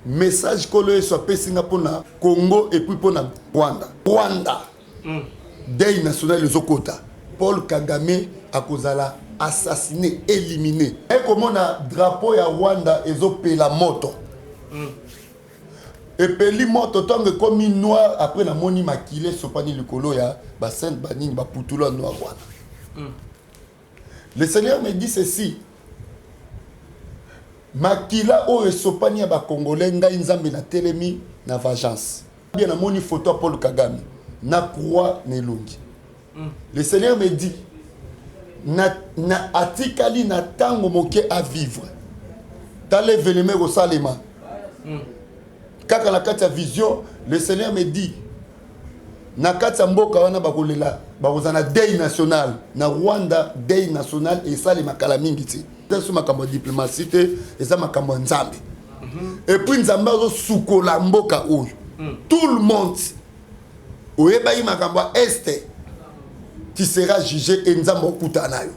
message kolo soit pesinga pona Congo et puis pona Rwanda. Rwanda. Deuil national les okota. Paul Kagame a kozala assassiné, éliminé. Et comment na drapeau ya Rwanda ezopé la moto. Et peli moto tant que comme noir après la moni makile sopani likolo ya ba sainte banini ba putula noir Rwanda. Le Seigneur me dit ceci. Makila o esopani ya ba congolais ngai nzambe na telemi na vengeance. Bien na moni photo Paul Kagame na croix nelongi. Le Seigneur me dit na atikali na tango moke à vivre. Tale veleme au salema. Kaka la kati ya vision, le Seigneur me dit na kati ya mboka wana bakolela bakozana deuil national na Rwanda deuil national et ça les makala mingi ti. Dans makambo diplomatie et ça makambo nzambe. Et puis nzambe zo sukola mboka oyo. Tout le monde oyeba yi makambo este qui sera jugé et nzambe okutana yo.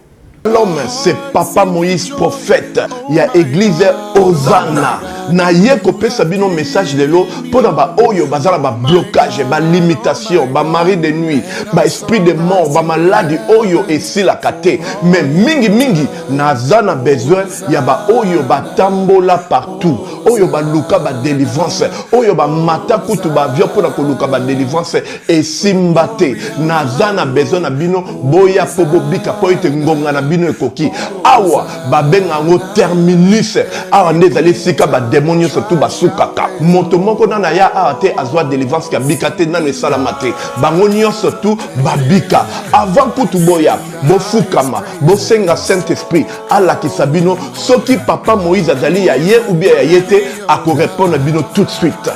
L'homme, c'est Papa Moïse, prophète. Il y a église Hosanna. Na yeko pesa bino message de l'eau pour ba oyo bazala ba blocage, ba limitation, ba mari de nuit, ba esprit de mort, ba maladie oyo et si la kate. Mais mingi nazana besoin ya ba oyo ba tambola partout. Oyo ba luka ba délivrance, oyo ba mata kutu ba vio pour ko luka ba délivrance et simbate. Nazana besoin na bino boya pobo bika po ite ngonga na bino ekoki. Awa ba benga ngo terminus. Awa ndezali sika ba démonios surtout basukaka. Moto moko na ya ate azwa délivrance ka bikate na le salamate. Bangonio surtout babika. Avant kutu boya, bo fukama, bo senga Saint-Esprit ala kisabino soki Papa Moïse azali ya ye ou bien ya yete ako répondre bino tout de suite.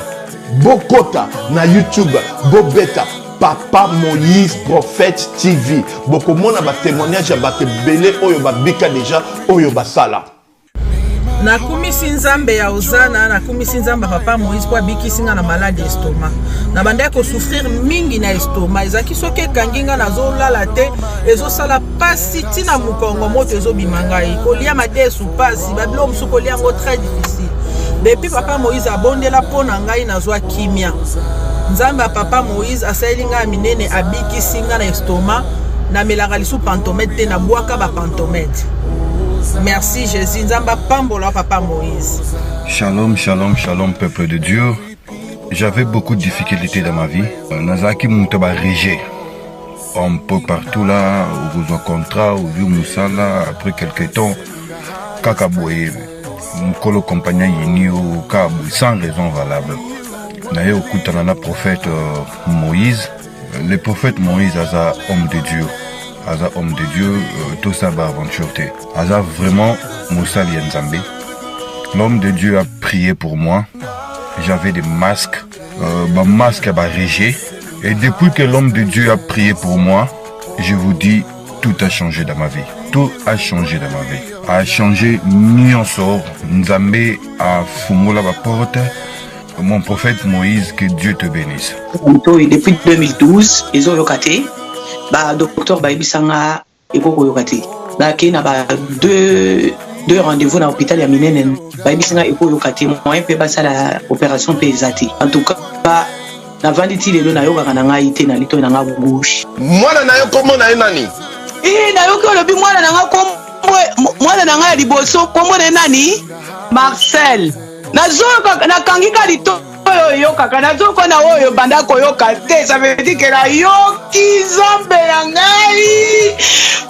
Bokota na YouTube, bobeta Papa Moïse Prophète TV. Boko mona ba témoignage ya bato belé oyo babika déjà oyo basala. Na kumisi nzambe ya Hosanna, na kumisi nzambe Papa Moïse kwa bikisinga na malade estomac. Na bande ko souffrir mingi na estomac. Ezaki soke kanginga na zolala te, ezo sala pasi tina mukongo moto ezo bimangai. Kolia madesu pasi, babilo musuko lia ngo très difficile. Depuis Papa Moïse abondela pona ngai na zwa kimia. Nzambe Papa Moïse asalinga minene abikisinga na estomac, na melaka lisu pantomètre te na bwaka ba pantomètre. Merci Jésus, Nzamba Pambola Papa Moïse. Shalom, shalom, shalom peuple de Dieu. J'avais beaucoup de difficultés dans ma vie. Nazaki Moutaba Régé. Un peu partout là, où vous en contrat, où vous Moussala, après quelques temps, Kakaboué, Mkolo compagnon Yinio, Kabou, sans raison valable. Naye Okutanana prophète Moïse. Le prophète Moïse est un homme de Dieu. Aza homme de Dieu, tout ça va aventure. Aza vraiment Moussa Lienzambe. L'homme de Dieu a prié pour moi. J'avais des masques. Ma masque a régé. Et depuis que l'homme de Dieu a prié pour moi, je vous dis, tout a changé dans ma vie. Tout a changé dans ma vie. A changé Nyonsor. Nzambe a fumola la porte. Mon prophète Moïse, que Dieu te bénisse. Depuis 2012, ils ont locaté. Bah docteur Baibisanga ekoko yokati ba kina ba deux rendez-vous dans l'hôpital ya minene Baibisanga ekoko yokati moyen pe ba sala opération pe ezati en tout cas ba na vanditi lelo na yoka kana ngai te na lito na nga bouche Mwana na yo komo na nani na yo ko lobi mwana na nga komo mwana na nga liboso komo na nani Marcel nazo na kangika lito yo kaka nazo kona oyo banda koyoka te ça veut dire que la yoki zombe ya ngai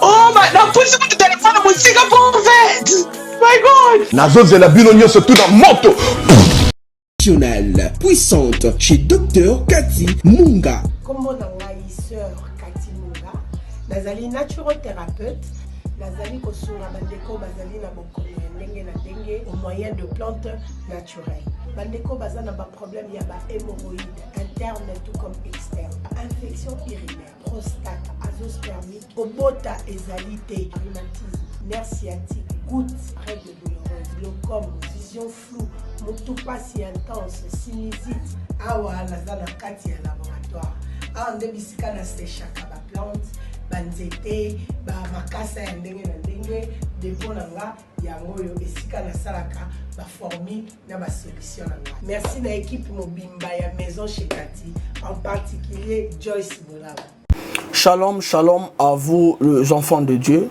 oh na pusi ku téléphone musika pour fait my god nazo zela bino nyonso tout dans moto puissante chez Docteur Cathy Munga. Comment na ngai sœur Cathy Munga nazali naturothérapeute nazali kosunga bandeko bazali na bokono ndenge na ndenge au moyen de plantes naturelles. Bandeko bazana ba problème ya ba hémorroïdes interne tout comme externe, infection urinaire, prostate, azoospermite, obota ezalité, rhumatisme, nerf sciatique, gouttes, règles douloureuses, glaucome, vision floue, moutoupasse intense, sinusite. Awa nazana kati ya laboratoire. Ande bisika na séchaka ba plante banzete bamakasa ya ndenge na ndenge depo na nga yango oyo esika nasalaka baformi na basolution na nga. Merci na équipe mobimba ya Maison chez Cathy, en particulier Joyce Bolaba. Shalom, shalom à vous les enfants de Dieu.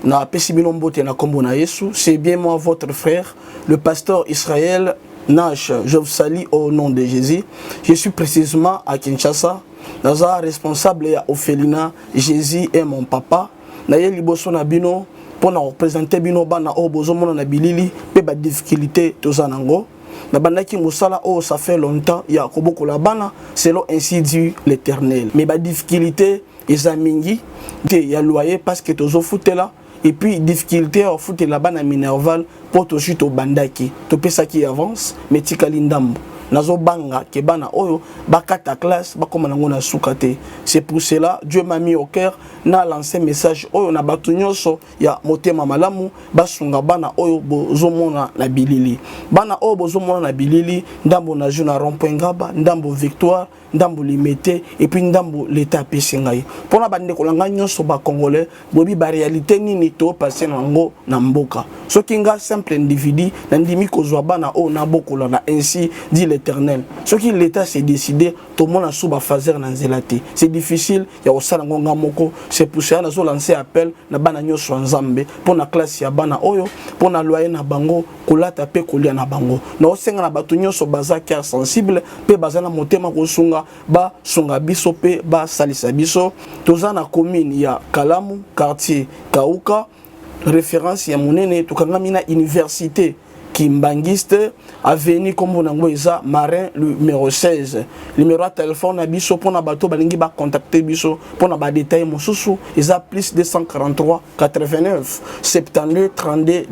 Na pesibino mbote na kombo na Yesu, c'est bien moi votre frère, le pasteur Israël Nash. Je vous salue au nom de Jésus. Je suis précisément à Kinshasa. Naza responsable ya Ophelina, Jésus est mon papa. Na ye liboso na bino pour na représenter bino bana o bozomona na bilili pe ba difficulté tozanango. Na bandaki musala o ça fait longtemps ya koboko la bana selon ainsi dit l'Éternel. Mais ba difficulté ezamingi te ya loyer parce que tozo futela. Et puis difficulté au foot la bana minerval pour to chute au bandaki to pesa qui avance mais tikali ndambo nazo banga ke bana oyo bakata classe bakoma nango na sukate. C'est pour cela Dieu m'a mis au cœur na lancé message oyo na batu nyonso ya motema malamu basunga bana oyo bozomona na bilili bana oyo bozomona na bilili ndambo na juna rond-point Ngaba ndambo Victoire ndambo limité et puis ndambo l'état pesingai pona bande kolanga nyonso ba congolais bobi ba réalité nini to passer nango na mboka soki nga simple individu na ndimi kozwa bana o na bokola na ainsi dit l'Éternel soki l'état s'est décidé to mona suba fazer na nzelate c'est difficile ya osala ngonga moko. C'est pour ça na zo lancer appel na bana nyonso nzambe pona classe ya bana oyo pona loyer na bango kolata pe kolia na bango na osenga na batu nyonso baza cœur sensible pe baza na motema kosunga ba sunga biso pe ba salisa biso toza na commune ya Kalamu quartier Kauka référence ya monene tokangami na université Kimbangiste avenue kombo nango eza Marin numéro 16 numéro de téléphone na biso pona bato balingi ba contacter biso pona ba détail mosusu eza plus 243 89 72 32.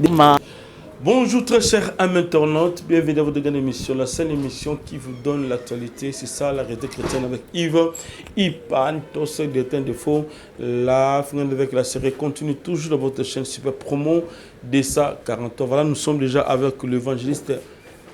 Bonjour très chers amis internautes, bienvenue dans votre grande émission, la seule émission qui vous donne l'actualité, c'est ça la réalité chrétienne avec Yves Ipan, tous ceux des temps de faux, la fin avec la série continue toujours dans votre chaîne Super Promo de ça 40 ans. Voilà, nous sommes déjà avec l'évangéliste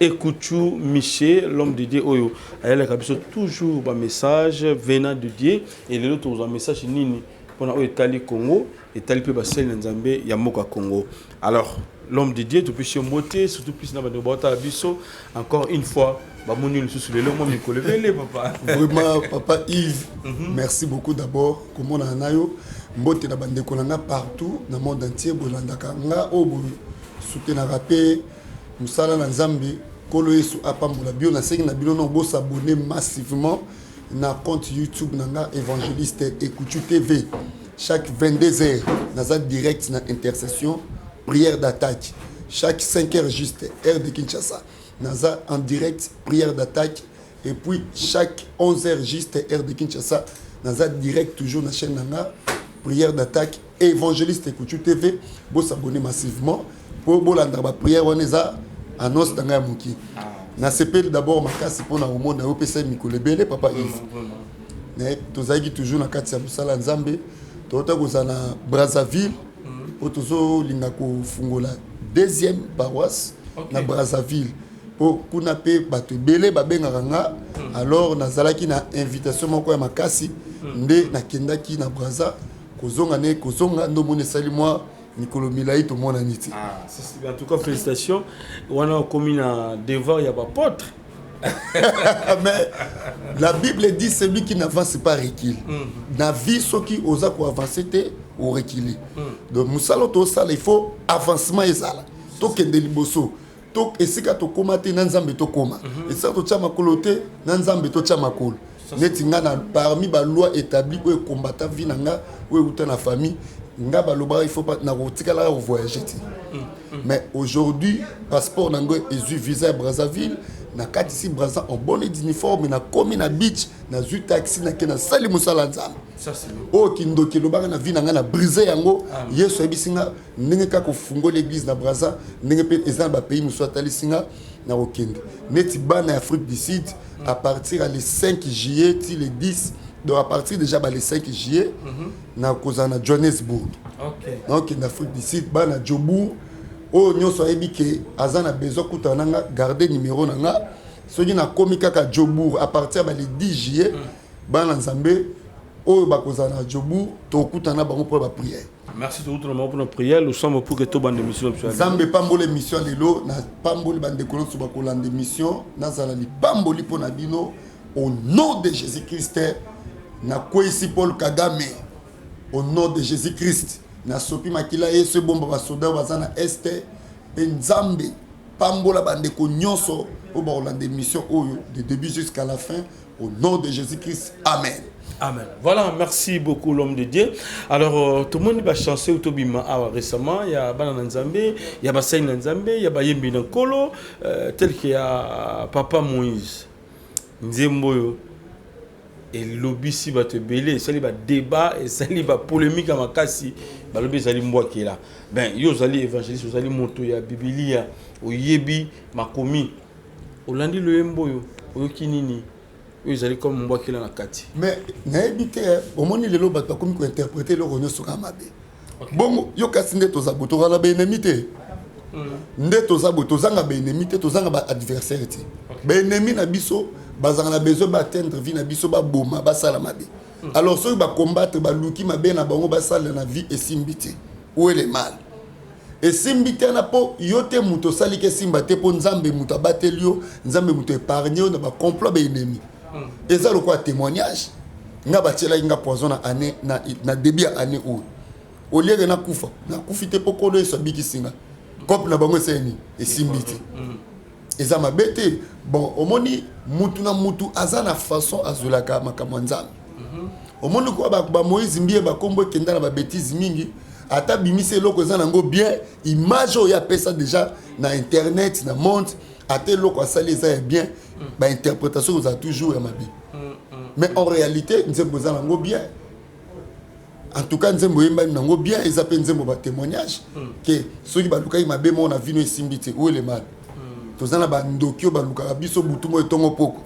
Ekouchou Miché, l'homme de Dieu Oyo. Il a toujours un message venant de Dieu et les autres ont un message nini pour l'Italie Congo, l'Italie peut passer dans Zambé, Yamoka Congo. Alors, l'homme de Dieu, depuis chez Moté, surtout plus dans le Bota Abisso, encore une fois, Bamoni le sous le moi me coller papa. Vraiment papa Yves, merci beaucoup d'abord comme on a nayo mbote na bande kolanga partout dans le monde entier bolanda kanga obo soutenir rapé musala na Nzambe kolo yesu apambola bio na sengi na bilo no bo s'abonner massivement na compte YouTube nanga évangéliste Ekouchou TV chaque 22h na direct na intercession prière d'attaque chaque 5h juste heure de Kinshasa naza en direct prière d'attaque et puis chaque 11h juste heure de Kinshasa naza direct toujours na chaîne nanga prière d'attaque évangéliste Ekouchou TV bo s'abonner massivement pour bolanda ba prière on eza annonce dans muki na sepel d'abord makasi pour na omo na opesa mikolo ebele papa Yves ne tozaki toujours na kati ya musala nzambe tota kozana Brazzaville otozo linga ko fungola deuxième paroisse na Brazzaville pour kuna pe bato belé babengaka nga alors nazalaki na invitation moko ya makasi nde nakendaki na Brazza kozonga ndo mona sali moi Nicolas Milaï tout mon aniti. En tout cas félicitations. On a commis un devoir il y a pas apôtre. Mais la Bible dit celui qui n'avance pas recule. La vie ceux qui osent quoi avancer ou reculer. Donc musalo to sala il faut avancement ezala. To kende liboso. To esika to komate na nzambe to koma. Et ça to chama kolote na nzambe to chama kolo. Netinga na parmi ba loi établie ou combattant vie nanga ou uta na famille. Il faut pas voyager. Mais aujourd'hui, passeport nango ezu visa à Brazzaville, na kati si Brazza en bonne uniforme na komi na beach na zu taxi na kena sali musala nzambe. Ça c'est o kindo ke lobaka na vie na briser yango yeso ebisinga ndenge ka ko fungo l'église na Brazza ndenge pe ezana ba pays muso atali singa na okende. Neti bana Afrique du Sud à partir le 5 juillet til le 10. Donc à partir déjà le 5 juillet, na kozana Johannesburg. Donc en Afrique du Sud, na Djobourg, oh nyonso ebi ke azana besoin kutananga garder numéro nanga. Soki na komika ka Djobourg à partir le 10 juillet, bana Nzambe oyo bakozana jobu tokutana bango pour la prière. Merci tout le monde pour la prière. Nous sommes pour que tout bande émission. Zambe pambole émission lelo na pambole bande kolon so bakolanda émission nazala li pamboli pour nabino au nom de Jésus-Christ na kwesi Paul Kagame au nom de Jésus-Christ na sopi makila yeso bomba basoda bazana este Nzambe pambola bande ko nyonso au bakolanda émission oyo de début jusqu'à la fin au nom de Jésus-Christ. Amen. Amen. Voilà, merci beaucoup l'homme de Dieu. Alors, tout le monde va chanter Utobima récemment. Il y a Banana Nzambe, il y a Bassain Nzambe, il y a Bayembi Nankolo, tel qu'il y a Papa Moïse. Nzemboyo. Et lobby si va te belé, ça va débat et ça va polémique à ma casse. Bah lobby ça moi qui est là. Ben yo zali évangéliste, vous allez monter ya Biblia, au yebi makomi. Olandi le mboyo, au kinini. Ils allaient comme moi qui l'a kati. Mais n'habité au moment les lots pas comme interpréter le renoncement sur Amabé. Bon, yo kasinde to zabuto la benemité. Nde to zabuto zanga benemité to zanga adversaire. Benemi na biso bazanga na besoin d'atteindre vie na biso ba boma ba sala mabe. Alors ceux ba combattre ba luki mabe na bango ba sala na vie et simbité. Où est le mal? Et simbité na po yote muto sali ke simbate po nzambe muto batelio nzambe muto épargner na ba complot ba ennemi. Et ça le quoi témoignage nga batela inga poison na année na début année où au lieu de na kufite pokolo so bikisinga cop na bango seni et simbiti et ça m'a bêté bon omoni mutu na mutu azana façon azulaka makamwanza omoni ko ba Moïse mbie ba kombo kenda na ba bêtise mingi ata bimise loko za nango bien image o ya pesa déjà na internet na monde ate loko asali ça bien ba interprétation vous a toujours amabi mais en réalité nzembo za nango bien en tout cas nzembo yemba nango bien ils appellent nzembo ba témoignage que ceux qui ba luka mabe mo na vino esimbité où est le mal tozana ba ndokyo ba luka biso butumo etongo poko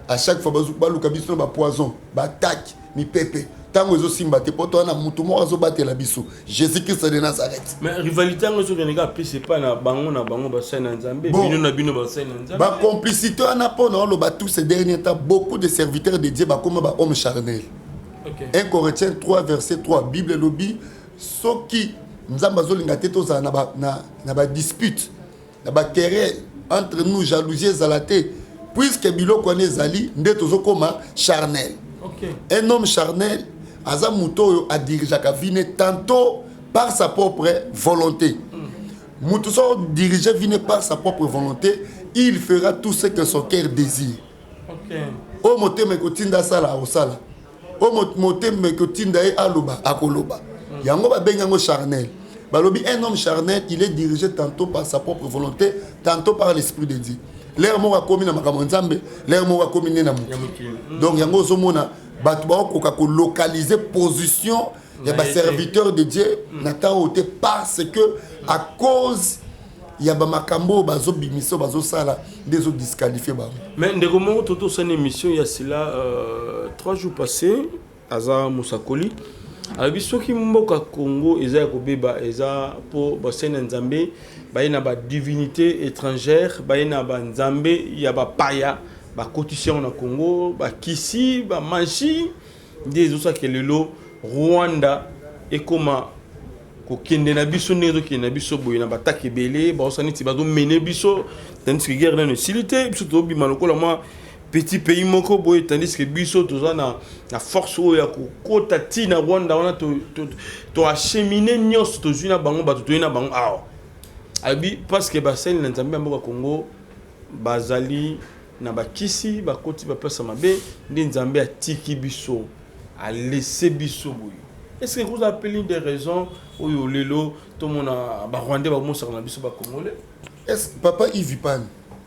à chaque fois ba luka biso ba poison ba attaque mi pepe tango ezo simba te poto na mutu mo azo batela biso Jésus-Christ de Nazareth. Mais rivalité ngo so renega c'est pas na bango ba saina nzambe bino na bino ba saina nzambe ba complicité na pona lo ba tous ces derniers temps beaucoup de serviteurs de Dieu ba comme ba homme charnel. 1 Corinthiens 3 verset 3 Bible lobby soki nzamba zo linga te toza na ba dispute na ba querelle entre nous jalousie zalate puisque biloko ne zali nde tozo koma charnel. Un homme charnel aza muto a dirigé ka vine tantôt par sa propre volonté. Muto so dirigé vine par sa propre volonté, il fera tout ce que son cœur désire. O moté me kotinda sala o sala. O moté me kotinda e aloba akoloba. Yango ba benga ngo charnel. Balobi un homme charnel, il est dirigé tantôt par sa propre volonté, tantôt par l'esprit de Dieu. L'air mo a commis na makambo nzambe, l'air mo a commis na mutu. Donc yango zo mona batu ba ko localiser position ya ba serviteur de Dieu na taote parce que à cause ya ba makambo bazo bimiso bazo sala des autres disqualifiés ba. Mais ndeko mo toto son émission ya cela 3 jours passés aza Musakoli alors biso ki mboka Congo eza ko beba eza po basena nzambe bayina ba divinité étrangère bayina ba nzambe ya ba paya ba cotisation na Congo ba kisi ba magie des osa kelelo Rwanda et comment ko kende na biso nezo ki na biso boyina ba takebele ba osani ti ba do mener biso tandis que guerre na silité biso to bi malokola moi petit pays moko boy tandis que biso toza na force o ya ko kota ti na Rwanda wana to acheminer nyos to juna bango ba to na bango awa abi parce que basel na nzambe mboka Congo bazali na bakisi bakoti ba pesa mabe ndi nzambe atiki biso a laisser biso boy. Est-ce que vous appelez des raisons où lelo to mona ba Rwanda ba mosa na biso ba Congolais? Est-ce que papa Yves Pan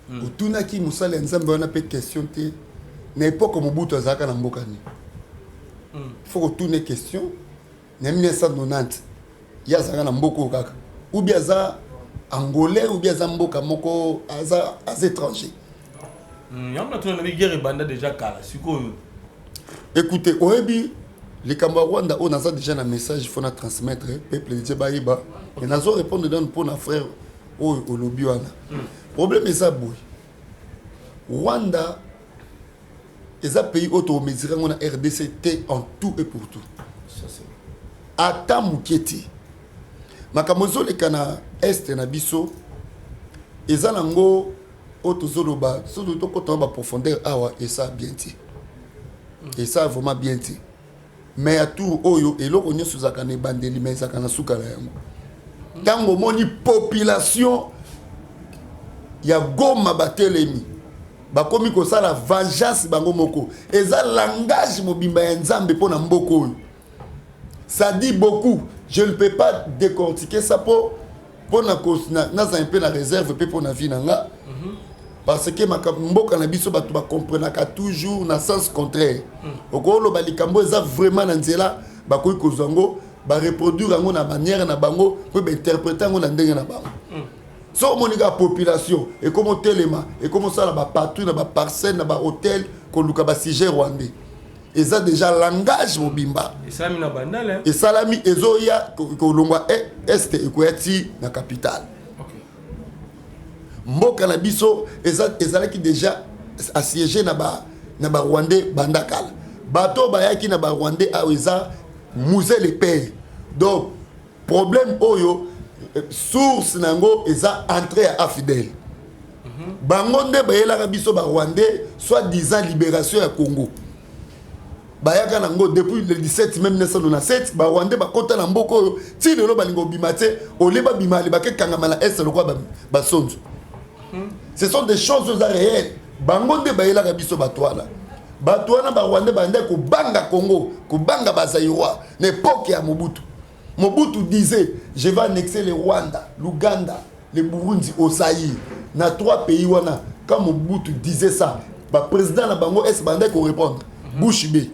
utuna ki musala nzambe wana pe question te na époque Mobutu azaka na mboka ni faut que tourner question na 1990 ya zaka na mboko kaka ou bien za angolais ou bien za mboka moko aza étranger yamba tuna na guerre banda déjà kala sikoyo. Écoutez oyebi les Kamba Rwanda on a déjà un message il faut na transmettre peuple de Tchebaïba et nazo répondre dans pour na frère au lobby wana. Problème est ça boy. Rwanda eza pays auto mesurer ngona RDC en tout et pour tout. Ata muketi. Makamozo le kana est na biso eza nango auto zoloba surtout to ko ba profondeur awa et ça bien dit. Et ça vraiment bien dit. Mais à tout oyo eloko nyoso zaka ne bandeli mais zaka na suka la yango. Tango moni population ya Goma batelemi bakomi ko sala vengeance bango moko eza langage mobimba ya Nzambe pona mboko oyo. Ça dit beaucoup. Je ne peux pas décortiquer ça pour na un peu la réserve pour na vie nanga. Parce que mboka na biso batu ba comprendre ka toujours na sens contraire. Okolo balikambo eza vraiment na nzela bakoyi kozango ba reproduire ngo na manière na bango pour interpréter ngo na ndenge na bango. So monika population et comment telema et comment ça là ba partout na ba parcelle na ba hôtel ko luka ba sujet rwandais. Et ça déjà langage mobimba. Et ça mina bandale. Et salami ezoya ko longwa est et ko yati na capitale. Mboka na biso ezalaki déjà assiégé na ba Rwandais bandakala. Bato bayaki na ba Rwandais aweza musée les pays. Donc problème oyo source nango eza entrée à Fidèle. Bango nde bayela biso ba Rwandais soit disant libération ya Congo. Bayaka nango depuis le 17 même 1997 ba Rwandais ba kota na mboko oyo ti lelo balingo bimate oleba bimali ba ke kangama na est le quoi ba sonzo. Ce sont des choses réelles. Bango nde bayela biso batwana. Batwana ba Rwandais ba ndeko banga Congo, ko banga ba Zaïrois, l'époque ya Mobutu. Mobutu disait je vais annexer le Rwanda, l'Ouganda, le Burundi au Zaïre. Na 3 pays wana. Quand Mobutu disait ça, ba président na bango est bandé ko répondre. Bouchibé.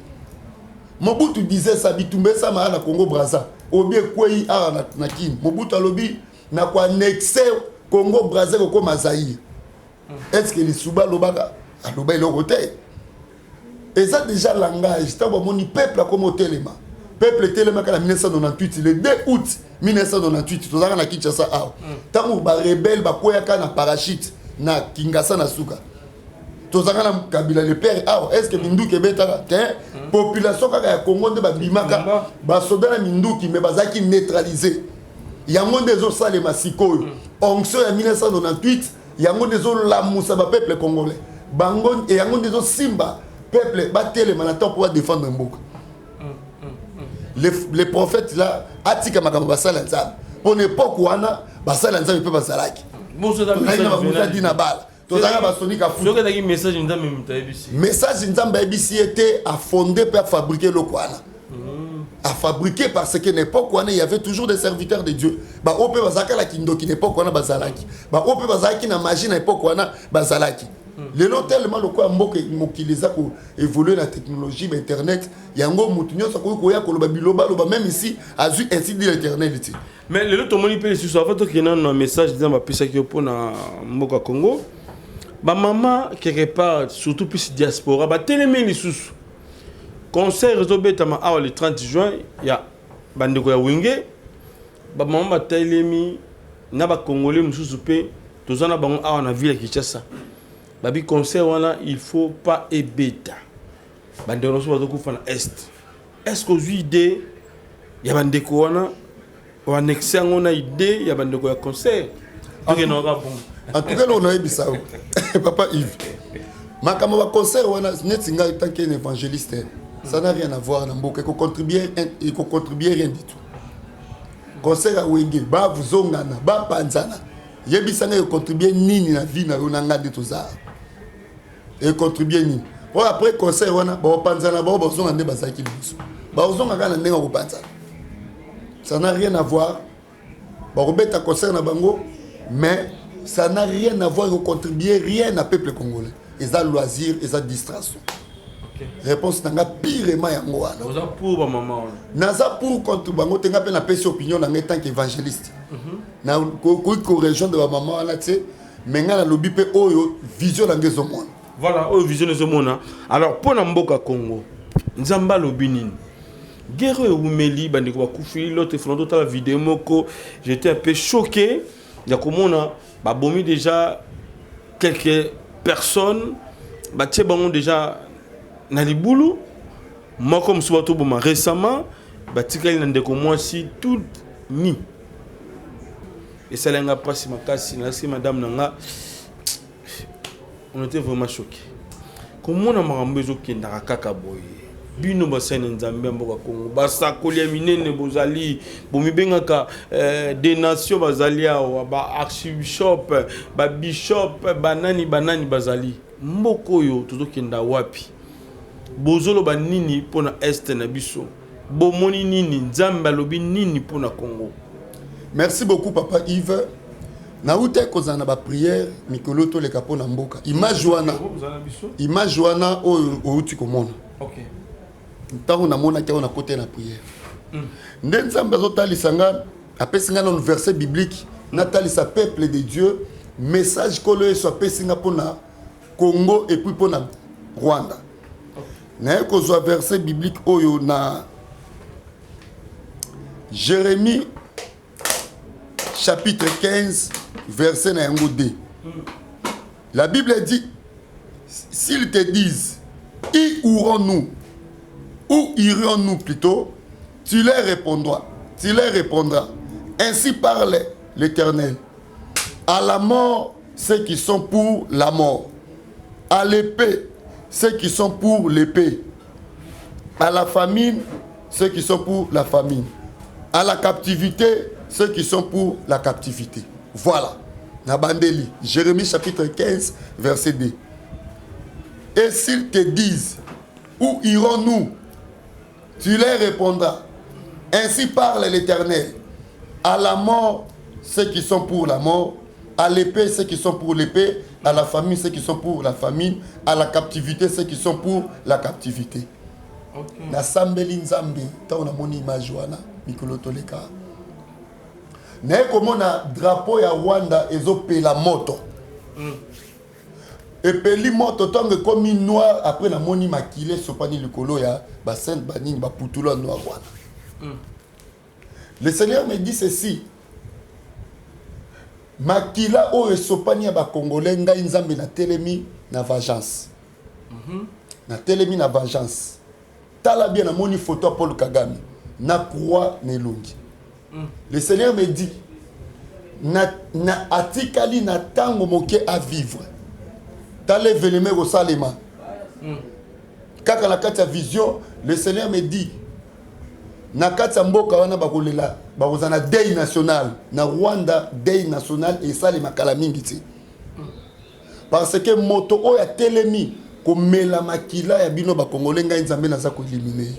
Mobutu disait ça bitumbe ça ma na Congo Brazza. Obie kwei a na kin. Mobutu alobi na ko annexer Congo Brazza ko ma Zaïre. Est-ce que les Souba lobaka aloba il côté? Et ça déjà langage, tant mon peuple comme au téléma. Peuple téléma en 1998, le 2 août 1998, tout ça na Kinshasa a. Tant ba rebelle ba koyaka na parachute na Kinshasa na Suka. Tout ça na Kabila le père a. Est-ce que Minduki betaka population kaka ya Congo de ba bimaka ba soda na Minduki mais bazaki neutraliser. Yango ndezo sale masikoyo. Onction ya 1998, yango ndezo la musa ba peuple congolais. Bango et yango ndezo simba peuple batele manaton pour défendre mboka. Les prophètes là atika makambo basala nzambe. Pour l'époque wana basala nzambe pe basalaki. Bonso da dina bala. Tozanga basonika fu. Soka daki message nzambe mutayebisi. Message nzambe ebisi était à fonder pour fabriquer le kwana. À fabriquer parce que l'époque où il y avait toujours des serviteurs de Dieu. Bah on peut bazaka la kindo qui l'époque où on a bazalaki. Bah on peut bazaki na magie na époque où on a bazalaki. Les lots tellement le quoi mboke mokiliza ko évoluer la technologie internet yango mutunyo sa ko ya ko lo biloba lo même ici a vu ainsi dit l'éternel. Mais les lots tomoni pe sur ça fait que na un message disant ba pisa ki po na mboka Congo. Ba maman quelque part surtout plus diaspora ba télémé les sous. Concert Zobetama le 30 juin, il y a Bandeko ya Wenge, maman Batelemi, Naba Congolais, Moussoupe, tous en a bango à la ville qui chasse. Babi concert, il faut pas ébêter. Bandeko Sobadoku Fana Est. Est-ce qu'aux idées, il y a Bandeko ou annexé on a idée, il y a Bandeko ya concert. En tout cas, on a eu ça. Papa Yves. Ma camarade concert, on a net tant qu'un évangéliste. Ça n'a rien à voir dans Mboka. Il faut contribuer rien du tout. Concert à Wenge, ba vuzongana, ba panzana. Yebisanga il contribuer nini na vie na onanga de tout ça. Et contribuer nini. Bon après concert wana ba panzana ba bozonga nde bazaki biso. Ba ozonga kana ndenga ko panzana. Ça n'a rien à voir. Ba robeta concert na bango, mais ça n'a rien à voir, il contribuer rien à peuple congolais. Ils ont loisir, ils ont distraction. Réponse nanga pirement yango wana. Oza pour ba maman. Naza pour contre bango tenga pe na pesi opinion na tant qu'évangéliste. Na ko région de ba maman là tu sais, menga na lobi pe oyo vision na ngezo mona. Voilà, oyo vision ngezo mona. Alors pour na mboka Congo, nzamba lobi nini? Guerre Oumeli bandiko bakufi l'autre frondo ta la vidéo moko, j'étais un peu choqué. Ya komona ba bomi déjà quelques personnes ba tie bango déjà na libulu moko mosusu bato boma récemment batikali na ndeko mwasi tout ni esalenga mpasi makasi nasi madame nanga on était vraiment choqué komona makambo ezokendaka kaka boye bino basene nzambe mboka Kongo basakoli ya minene bozali bomibengaka des nations bazali awa ba archbishop ba bishop banani bazali mboko oyo tozokenda wapi bozolo ba nini pona este na biso bomoni nini nzambe alobi nini pona Congo. Merci beaucoup papa Yves. Na ute kozana ba prière mikolo to le kapo na mboka image wana oyo outi komona. OK. Ntango na mona kia na côté na prière. Nde nzambe zotalisa nga apesi nga dans verset biblique natalisa peuple de Dieu message kolo soit pesi nga pona Congo et puis pona Rwanda. Na kozwa verset biblique oyo na Jérémie chapitre 15 verset na yango 2. La Bible dit s'ils te disent où irons-nous, où irions-nous plutôt, tu leur répondras ainsi parle l'Éternel, à la mort ceux qui sont pour la mort, à l'épée ceux qui sont pour l'épée, à la famine ceux qui sont pour la famine, à la captivité ceux qui sont pour la captivité. Voilà. Nabandeli, Jérémie chapitre 15 verset 2. Et s'ils te disent où irons-nous, tu leur répondras ainsi parle l'Éternel, à la mort ceux qui sont pour la mort, à l'épée ceux qui sont pour l'épée, à la famine ceux qui sont pour la famine, à la captivité ceux qui sont pour la captivité. Na sambeli nzambe ta na moni image wana mikolo toleka na komona drapeau ya Rwanda ezopela moto epeli moto tango komi noir après na moni makile sopani likolo ya ba sainte banini ba putula noir wana. Le Seigneur me dit ceci, makila o esopani ya ba congolais ngai nzambe na telemi na vengeance. Na telemi na vengeance. Tala bien na moni photo Paul Kagame na croix nelongi. Le Seigneur me dit na atikali na tango moke à vivre. Tala veleme au salema. Kaka na kati ya vision, le Seigneur me dit na kati ya mboka wana bakolela bakozana deuil national na Rwanda, deuil national et salema kala mingi ti. Parce que moto o ya telemi komela makila ya bino ba congolais ngai nzambe naza ko éliminer.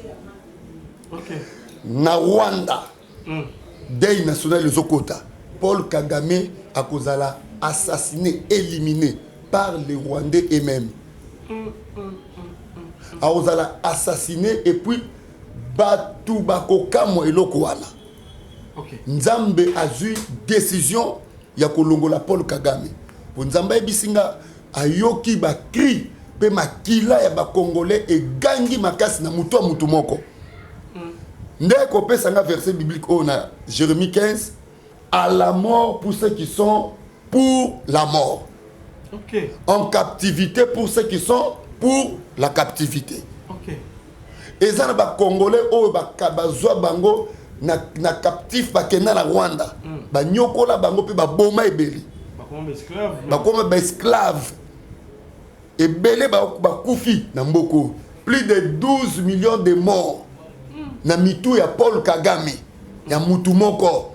OK. Na Rwanda deuil national ezokota. Paul Kagame a kozala assassiné, éliminé par les Rwandais eux-mêmes. A kozala assassiné et puis batu bakokamo eloko wana. OK. Nzambe a eu décision ya kolongola Paul Kagame. Pour Nzambe ebisinga ayoki ba cri pe makila ya ba congolais et gangi makasi na mutu mutu moko. Ndeko pesa nga verset biblique on a Jérémie 15 à la mort pour ceux qui sont pour la mort. OK. En captivité pour ceux qui sont pour la captivité. OK. Et ça ba congolais o ba bazwa bango na captif ba kena na Rwanda. Ba nyokola bango pe ba boma ebeli. Ba comme esclave. Ebele ba kufi na mboko. Plus de 12 millions de morts. Na mitu ya Paul Kagame ya mutu moko.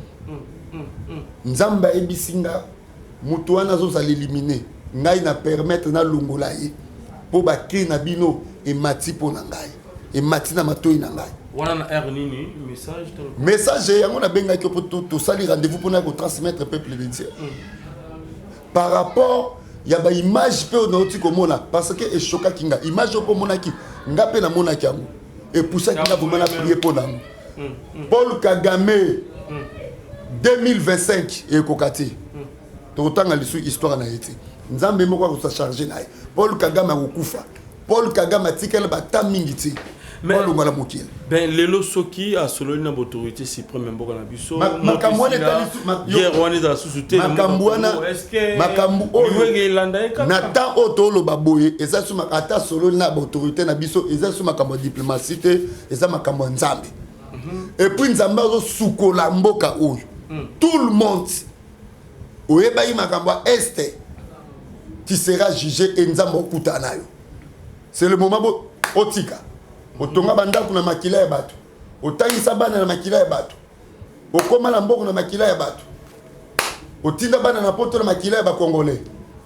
Nzamba ebisinga mutu wana zo za l'éliminer. Ngai na permettre na lungola ye. Po ba ki na bino e mati po na ngai. E mati na matoi na ngai. Wana na R nini message message yango na benga ki to sali rendez-vous pour na ko transmettre peuple de Dieu. Par rapport ya ba image pe na oti komona parce que e choka kinga image ko mona ki nga pe na mona ki yango. Et pour ça qu'il a vraiment prié pour nous. Paul Kagame 2025 et kokati. Autant à l'issue histoire na été. Nzambe moko ko sa charger na. Paul Kagame a okufa. Paul Kagame a tikela ba tamingiti. Mais balonga la mokili. Ben lelo soki a solo na autorité suprême mboka na biso. Makamwana guerre wana za susute. Makamwana makambu oyo na temps otolo baboye eza suma ata solo na autorité na biso eza suma makambo diplomatie te eza makambo nzambe. Et puis nzambe zo sukola mboka oyo. Tout le monde oyeba yi makambo este qui sera jugé et nzambe okutana yo. C'est le moment bo otika. Otonga bandako na makila ya bato. Otangisa bana na makila ya bato. Okoma na mboko na makila ya bato. Otinda bana na poto na makila ya ba Congolais.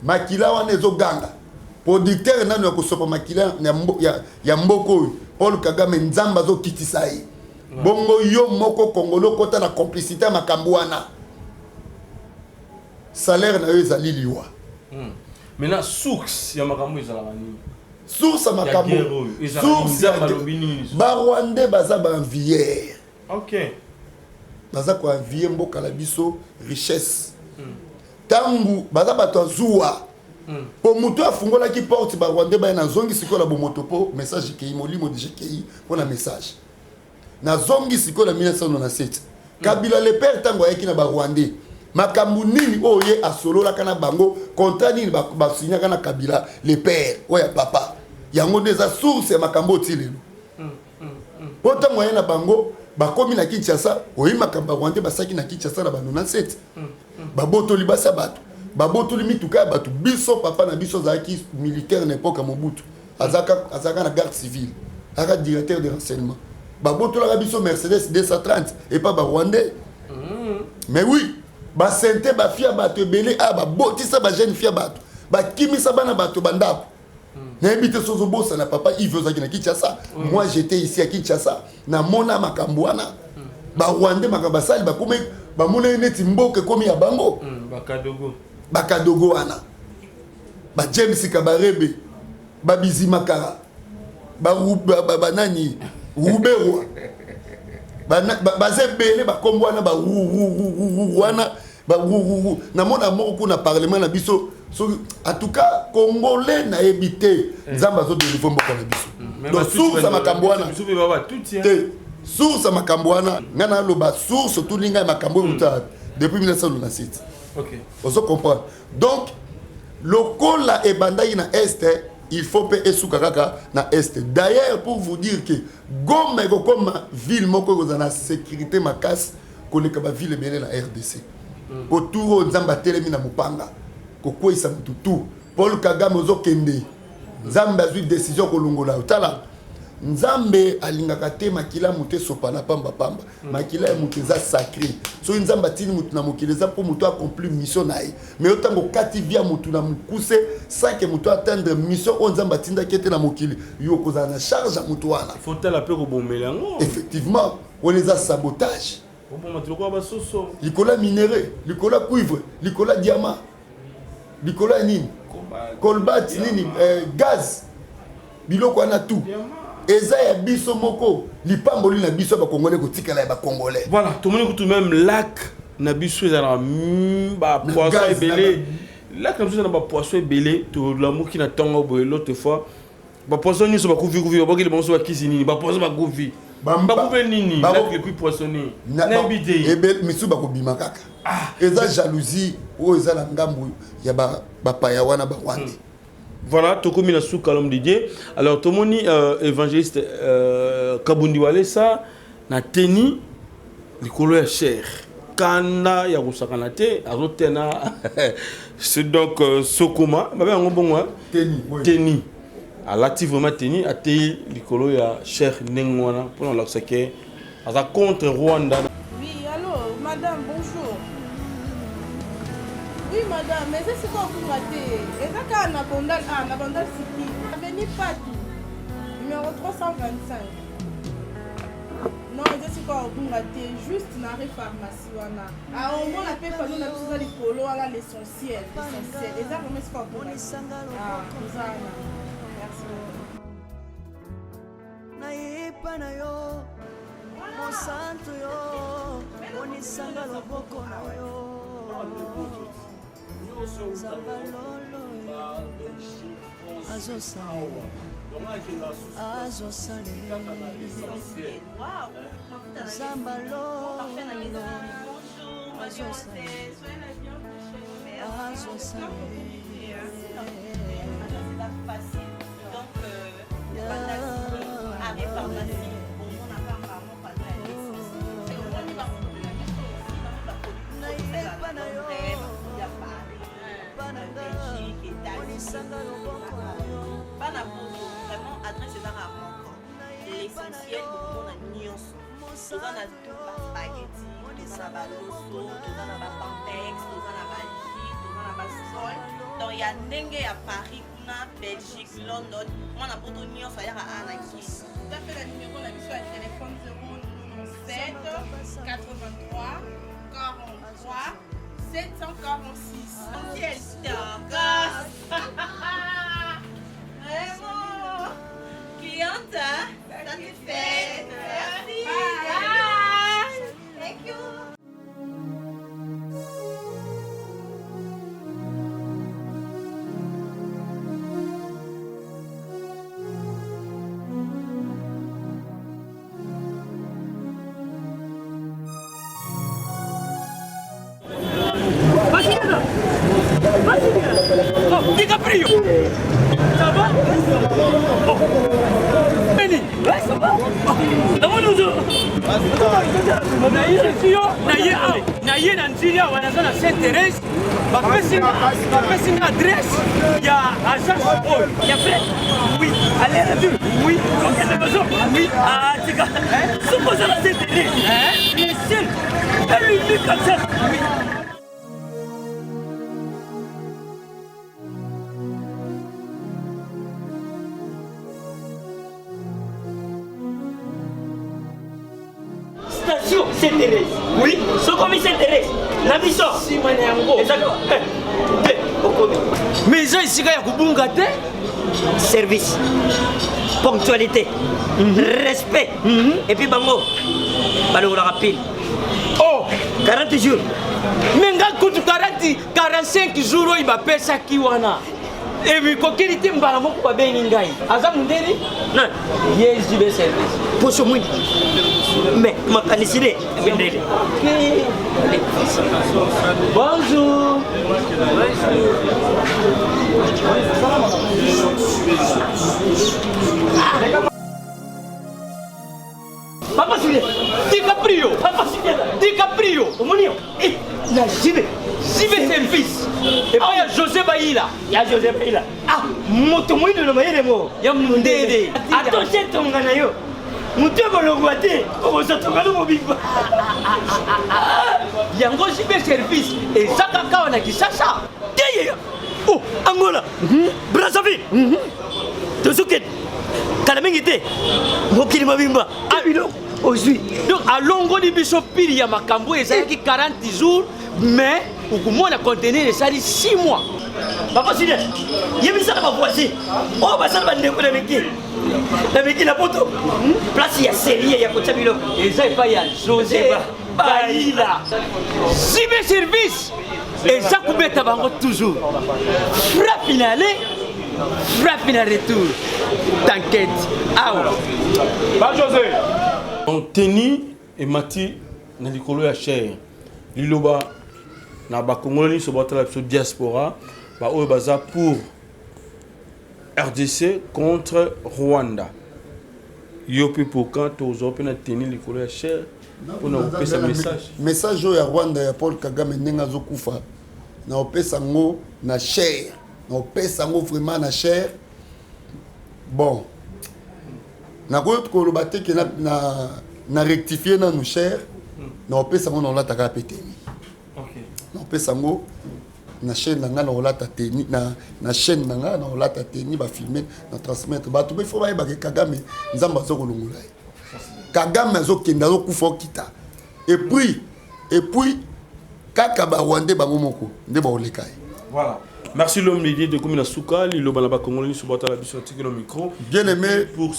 Makila wana ezoganga. Producteur nanu ya kosopa makila ya mboko Paul Kagame nzamba zo kitisai. Bongo yo moko Congolo kota na complicité makambo wana. Salaire na yo ezali liwa. Maintenant source ya makambo ezala nini? Source makambo. Source ba Rwandais baza ba envier. OK. Baza ko envier mboka la biso richesse. Tangu baza bato zuwa. Po muto afungola ki porte ba Rwandais ba na zongi sikola bo motopo message ki molimo de GKI pour la message. Na zongi sikola 1997. Kabila le père tango yaki na ba Rwandais. Makambu nini oye asolola kana bango contrat nini ba signa kana Kabila le père oya papa yango neza source ya makambo tilelo poto moyen na bango bakomi na Kinshasa oyi makambo Rwanda basaki na Kinshasa na banona 7 babotoli basa bato babotoli mituka bato biso papa na biso zaki militaire na époque Mobutu azaka na garde civile aka directeur de renseignement babotola biso Mercedes 230 et pas ba Rwandais mais oui ba sente ba fia bato belé a ba botisa ba jeune fia bato ba kimisa bana bato bandako na habité sozo bossa na papa Yves Ozaki na Kinshasa. Moi j'étais ici à Kinshasa na mona makambwana ba Rwandais makamba sali ba kome ba mona neti mboke komi ya bango bakadogo wana ba James Kabarebe ba Bizimakara ba nani Rubero ba zebele ba kombwana ba wana na mona moko na parlement na biso en tout cas congolais na ebité nzamba zo de niveau mboka na biso donc source ya makambo wana source ya makambo wana ngana loba source tout linga makambo uta depuis 1997 OK on comprend donc lokola ebandaki na est il faut pe esuka kaka na est d'ailleurs pour vous dire que Goma eko comme ville moko ko na sécurité makasi koleka ba ville bele na RDC autour nzamba telemi na mupanga kokwisa mututu Paul Kagame ozokende nzambe azwi décision kolongola utala nzambe alingaka te makila muté sopana pamba makila ya muté za sacré so nzamba tini mutu na mokili za pour mutu accomplir mission nae mais otango kati via mutu na mukuse sans que mutu atteindre mission on nzamba tinda kete na mokili yo kozana na charge mutu wana faut tala pe ko bomela ngo effectivement on les a sabotage likola minerai likola cuivre likola diamant likola nini colbert nini gaz biloko wana tout eza ya biso moko lipamboli na biso ba congolais kotikala ya ba congolais voilà tout le monde tout même lac na biso ezala ba poisson ebele lac na biso na ba poisson ebele to la moki na tongo boye l'autre fois ba poisson ni so ba kuvi ba kile bonso ba kizini ba poisson ba kuvi ba kuve nini lac le plus poissonné na bidé ebe misu ba kobima kaka eza jalousie o eza la ngambu ya ba paya wana ba Rwanda. Voilà, Tokomi na sous kalom Didier. Alors, Tomoni évangéliste Kabundi Walesa na teni likolo ya cher. Kanda ya rusakanate azotena c'est donc Sokoma, ba ba ngobongo teni. Alati vraiment teni ate likolo ya cher nengwana pour la sake aza contre Rwanda. Oui, allô, madame, bonjour. Oui, madame, mais c'est quoi vous ratez? Et ça, quand on a bandal City, avenue Pati, numéro 325. Non, je sais quoi vous ratez, juste dans la pharmacie. Ah, au moins, la paix, nous avons tous les polos, l'essentiel. Et ça, comment est-ce qu'on vous ratez? Ah, vous avez. Merci beaucoup. Vraiment, adresse à l'essentiel pour mon nuance. Nous avons tout spaghetti, nous avons loso, nous avons pampex, nous avons jus, nous avons sol. Donc il y a Nengue à Paris, Belgique, London. Moi, on a beaucoup de nuance à Anaki. Tout à fait, le numéro de la mission à téléphone 097 83 43 746. Quel stock! Vraiment! Cliente, satisfaite! Merci! Bye! Thank you! DiCaprio, ça va? Oh. Benny, ouais, ça va? D'abord nous naye na nzili awa naza na Sainte-Thérèse bapesi nga adresse ya agence oyo ya fait oui aller retour oui okende besoin oui tika supposé na Sainte-Thérèse le ciel est l'unique comme ça oui. Sainte-Thérèse. Oui, ce commis Sainte-Thérèse. La mission. Si, moi, exactement. Mais ça, ici, il y a service, ponctualité, respect. Et puis, bango, balou rapide. Oh, 40 jours. Mais quand 45 jours, il va payer ça qui wana. Et puis, quand il était mbala moko kwa bengi ngai. Aza mundeli? Non. Yes, je vais service. Pour ce monde. Mais ma canicine. Bonjour. Papa Sylvia, DiCaprio, Papa Sylvia, DiCaprio, Omonio, eh, la JB service. Et puis il y a José Baïla. Il y a José Baïla. Ah, moto moi de le mo. Il y a Mundede. Attention ton ganayo. Moto ko lo guate, ko so to ngalo mo bigba. Yango JB service et Zakaka on a qui ça. Deye. Oh, Angola. Brazzaville. Tozuket. Kalamingite. Mokili mabimba. Abilo. Aujourd'hui. Donc à longo di biso pili ya makambo ezaki 40 jours mais au moins la contenir ça dit 6 mois. Papa Sylvia, yebisa na voisin. Oh ba ça ba ndeko na meki. Na meki la poto. Place ya série ya kota bilo. Et ça pas ya José Baïla. Cyber service. Et ça kubeta bango toujours. Frappe finale. Frappe finale retour. T'inquiète. Ah ouais. Ba José. On teni et mati na likolo ya cher. Liloba na ba Congolais so batala so diaspora ba oyo baza pour RDC contre Rwanda. Yo pe pour quand aux open teni likolo ya cher pour na opesa message. Message ya Rwanda ya Paul Kagame nenga zokufa na opesa ngo na cher. Na opesa ngo vraiment na cher. Bon. Na ko koloba te ke na rectifier na nous cher. Na opesa ngo na la taka peteni. OK. Na opesa ngo na chaîne na na olata teni na chaîne na olata teni ba filmer na transmettre ba tout il faut ba Kagame nzamba zo kolongola. Kagame zo kenda zo kufa kita. Et puis kaka ba Rwanda bango moko nde ba olekai. Voilà. Merci l'homme l'idée de Komina Souka, Lilo Balaba Congolais sur Bata la biso ticket le micro. Bien aimé pour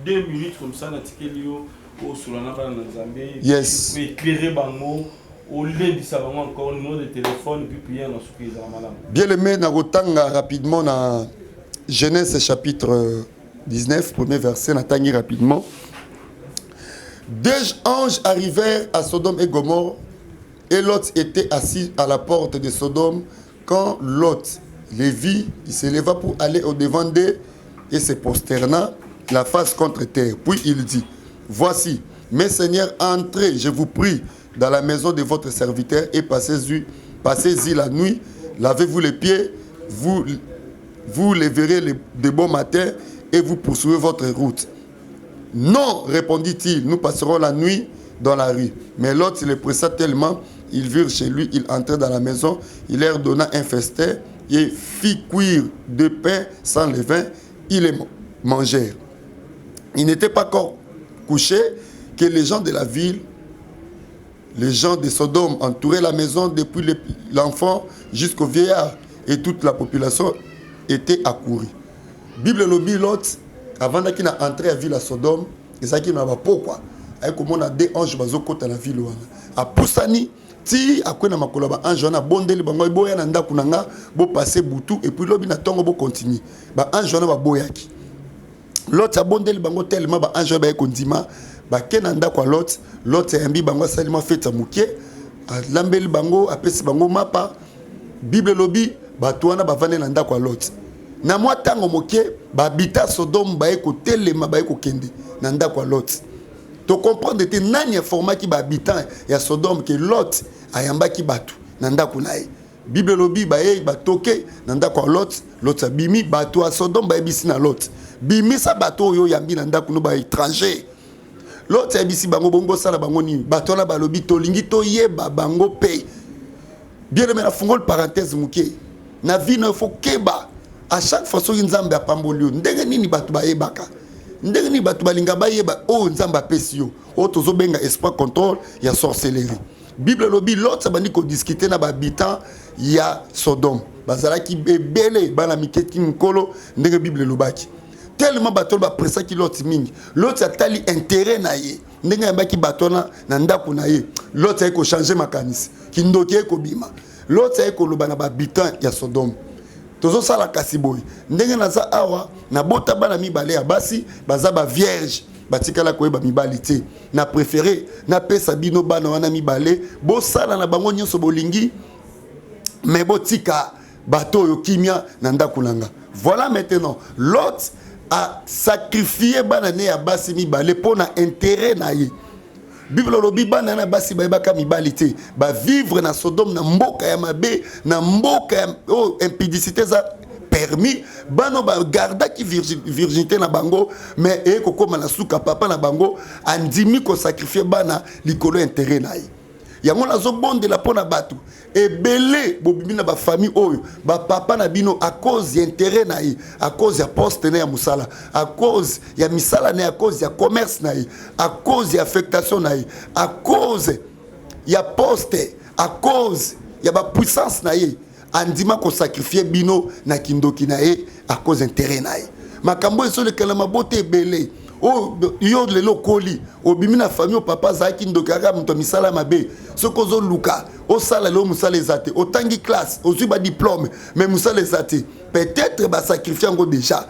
2 minutes comme ça na ticket lio au Solana na Zambie. Yes. Pour éclairer bango au lieu de ça encore numéro de téléphone puis prier dans souka za madame. Bien aimé na rotanga rapidement Genèse chapitre 19, premier verset, n'attendez rapidement. 2 anges arrivèrent à Sodome et Gomorrhe, et Lot était assis à la porte de Sodome. Quand Lot les vit, il se leva pour aller au-devant d'eux et se prosterna la face contre terre. Puis il dit, voici, mes seigneurs, entrez, je vous prie, dans la maison de votre serviteur et passez-y la nuit, lavez-vous les pieds, vous les verrez de bon matin et vous poursuivez votre route. Non, répondit-il, nous passerons la nuit dans la rue. Mais l'autre les pressa tellement, ils virent chez lui, il entrait dans la maison, il leur donna un festin et fit cuire 2 pains sans levain, ils les mangèrent. Il n'était pas encore couché que les gens de la ville, les gens de Sodome entouraient la maison depuis l'enfant jusqu'au vieillard et toute la population était accourue. Bible lobi Lot, avant qu'il n'a entré à la ville à Sodome, et ça qui n'a pas pourquoi. Avec comment on a 2 anges bazo côté la ville à Poussani, ti akwe na makolo ba ange wana bondeli bango boya na ndaku nanga bo passer butu et puis lobi na tongo bo continue. Ba ange wana ba boyaki. Lot a bondeli bango tellement ba ange ba kondima ba kenanda kwa Lot yambi bango salima feta muke lambeli bango apesi bango mapa. Bible lobi ba tuana ba vane na ndako kwa Lot. Na mwa tango moke ba bita Sodome ba eko telema ba eko kende na ndako kwa Lot. To comprendre te nani informa ki ba habitant ya Sodome ke Lot ayamba ki batu na ndako na ye. Bible lobi ba ye ba toke na ndako kwa Lot abimi batu a Sodome ba ebisi na Lot. Bimi sa bato yo yambi na ndako no ba étranger. Lot abisi bango bongo sala bango ni bato na balobi to lingi to yeba bango pay. Bien aimé na fungol parenthèse muke. Na vie na faut keba à chaque fois so nzambe apambolio ndenge nini bato ba yebaka. Ndenge ni bato balinga ba yeba o nzambe apesi yo. O tozo benga espoir contrôle ya sorcellerie. Bible lobi Lot abandi ko discuter na ba habitant ya Sodome. Bazala ki ebele bana miketi nkolo ndenge Bible lobaki. Tellement bato ba pressa ki Lot mingi. Lot atali intérêt na ye. Ndenge yambaki bato na ndako na ye. Lot ayeko changer makanisi. Kindoki eko bima. Lot ayeko loba na ba habitant ya Sodome. Tozo sala kasiboy. Ndenge naza awa na bota bana mibale ya basi baza ba vierge. Batikala koyeba mibali te. Na préféré na pesa bino bana wana mibale bo sala na bango nyonso bolingi mais botika bato yo kimia na ndako nanga. Voilà maintenant Lot a sacrifié bana ne ya basi mibale pona intérêt na ye. Bible lobi bana na basi bayebaka mibali te ba vivre na Sodome na mboka ya mabe na mboka ya impudicité za permis bano ba garda ki virginité na bango mais e ko koma na suka papa na bango andimi ko sacrifier bana likolo intérêt na ye. Yango nazo bonde la pona batu ebele bobimi na ba famille oyo ba papa na bino à cause ya intérêt na ye, à cause ya poste na ya musala, à cause ya misala na, à cause ya commerce na ye, à cause ya affectation na ye, à cause ya poste, à cause ya ba puissance na ye andima ko sacrifier bino na kindoki na ye à cause intérêt na ye. Makambo eso le kalama bote ebele. Oh, yo lelo koli obimi na famille o papa zaki ndokaka mto misala mabe sokozo luka o sala lo musala ezate o tangi classe o ba diplôme mais musala ezate peut-être ba sacrifier ngo déjà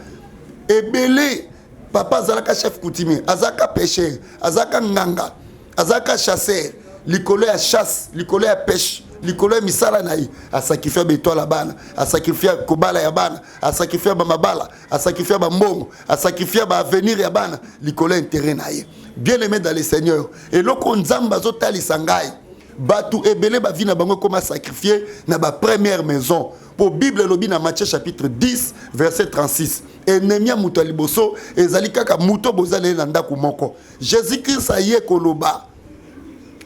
ebele papa zalaka chef coutumier azaka pêcheur azaka nganga azaka chasseur likolo ya chasse likolo ya pêche likolo ya misala na ye a sacrifier betola bana a sacrifier kobala ya bana a sacrifier ba mabala a sacrifier ba mbongo a sacrifier ba avenir ya bana likolo intérêt na ye. Bien aimé dans le Seigneur et loko nzamba zo tali sangai batu ebele ba vina bango comme sacrifier na ba première maison. Pour Bible lobi na Matthieu chapitre 10 verset 36 enemia muto liboso ezali kaka muto bozale na ndako moko. Jésus-Christ aye koloba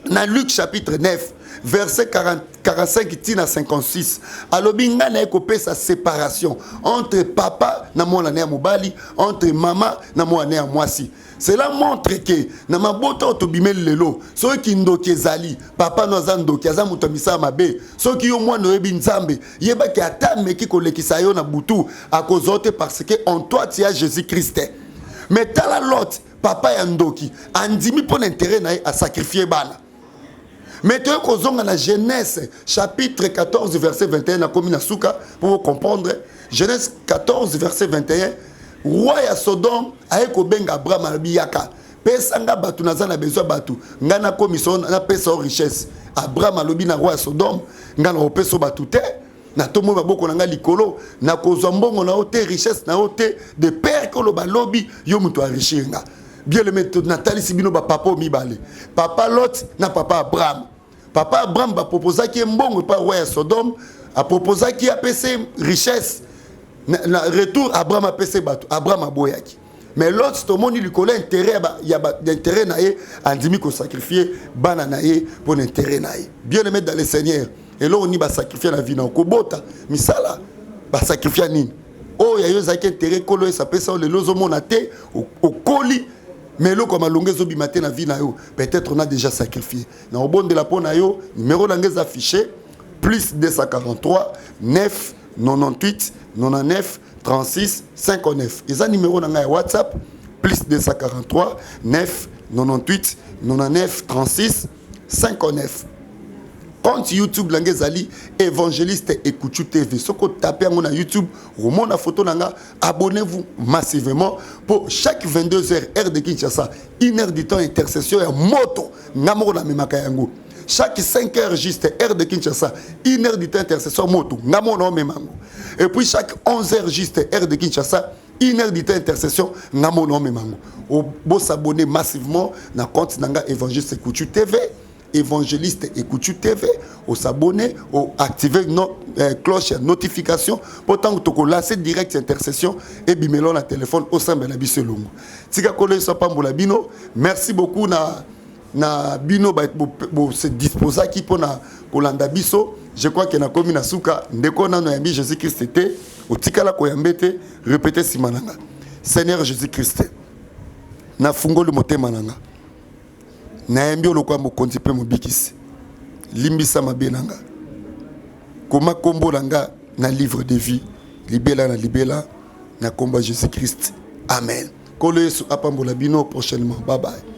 na Luc chapitre 9 verset 45 tina 56 alobi nga na ekopé sa séparation entre papa na mwana na mobali, entre mama na mwana na mwasi. Cela montre que na maboto to bimeli lelo so ki ndoki ezali papa no zandoki aza muto misala mabe so ki yo mwana oyebi nzambe yeba ki ata meki kolekisa yo na butu akozote parce que en toi tu as Jésus-Christ. Mais tala Lot papa ya ndoki andimi pour l'intérêt na a sacrifier bana. Mais tu as la Genèse, chapitre 14, verset 21, na komi na souka, pour vous comprendre. Genèse 14, verset 21, roi ya Sodome, aye ko benga Abraham albiyaka. Pesanga batu nazana besoin batu. Ngana commission na pesa richesse. Abraham alobi na roi ya Sodome, ngana opeso batu te. Na tomo maboko na nga likolo, na kozwa mbongo na ote richesse na ote de père ko lo balobi yo muto enrichir nga. Bien le mettre Nathalie Sibino ba papa o mibale. Papa Lot na papa Abraham. Papa Abraham ba proposa ki mbongo pa roi ya Sodome, a proposa ki a pese richesse. Na retour Abraham a pese batu, Abraham a boyaki. Mais l'autre tout le monde lui connaît intérêt ya intérêt naé andimi ko sacrifier bana naé pour intérêt naé. Bien le mettre dans le Seigneur. Et là on y va sacrifier la vie na kobota misala ba sacrifier nini. Oh ya yo zaki intérêt kolo ça pesa le lozo monate au coli. Mais là comme alongezo bimate na vie na yo peut-être on a déjà sacrifié. Na obon de la pona yo numéro langez affiché plus 243 9 98 99 36 59. Et ça numéro dans WhatsApp plus 243 9 98 99 36 59. Compte YouTube Langezali évangéliste Écoute TV. Ce que tapez à YouTube, remonte la photo nanga, abonnez-vous massivement pour chaque 22h heure de Kinshasa, 1 heure du temps intercession et moto ngamoro na memaka yango. Chaque 5 heures juste heure de Kinshasa, 1 heure du temps intercession moto ngamoro memango. Et puis chaque 11 heures juste heure de Kinshasa, 1 heure du temps intercession ngamoro memango. Au beau s'abonner massivement na compte nanga évangéliste Écoute TV. Évangéliste Écoute TV, au s'abonner, au activer notre cloche notification, pourtant que tu lancer direct intercession et bimelon la téléphone au sein de la biselongo. Tika kole sapa mbula bino, merci beaucoup na bino ba se disposa qui pour na kolanda biso. Je crois que na komi na suka ndeko na no yambi Jésus Christ était au tika la koyambete répéter simananga. Seigneur Jésus Christ. Na fungo le motema nanga. Naembi olokwa mokonzi pe mobikisi limbisa mabenanga koma kombo langa na livre de vie libela na libela na komba Jésus Christ amen. Kolo Yesu apambola bino prochainement. Bye bye.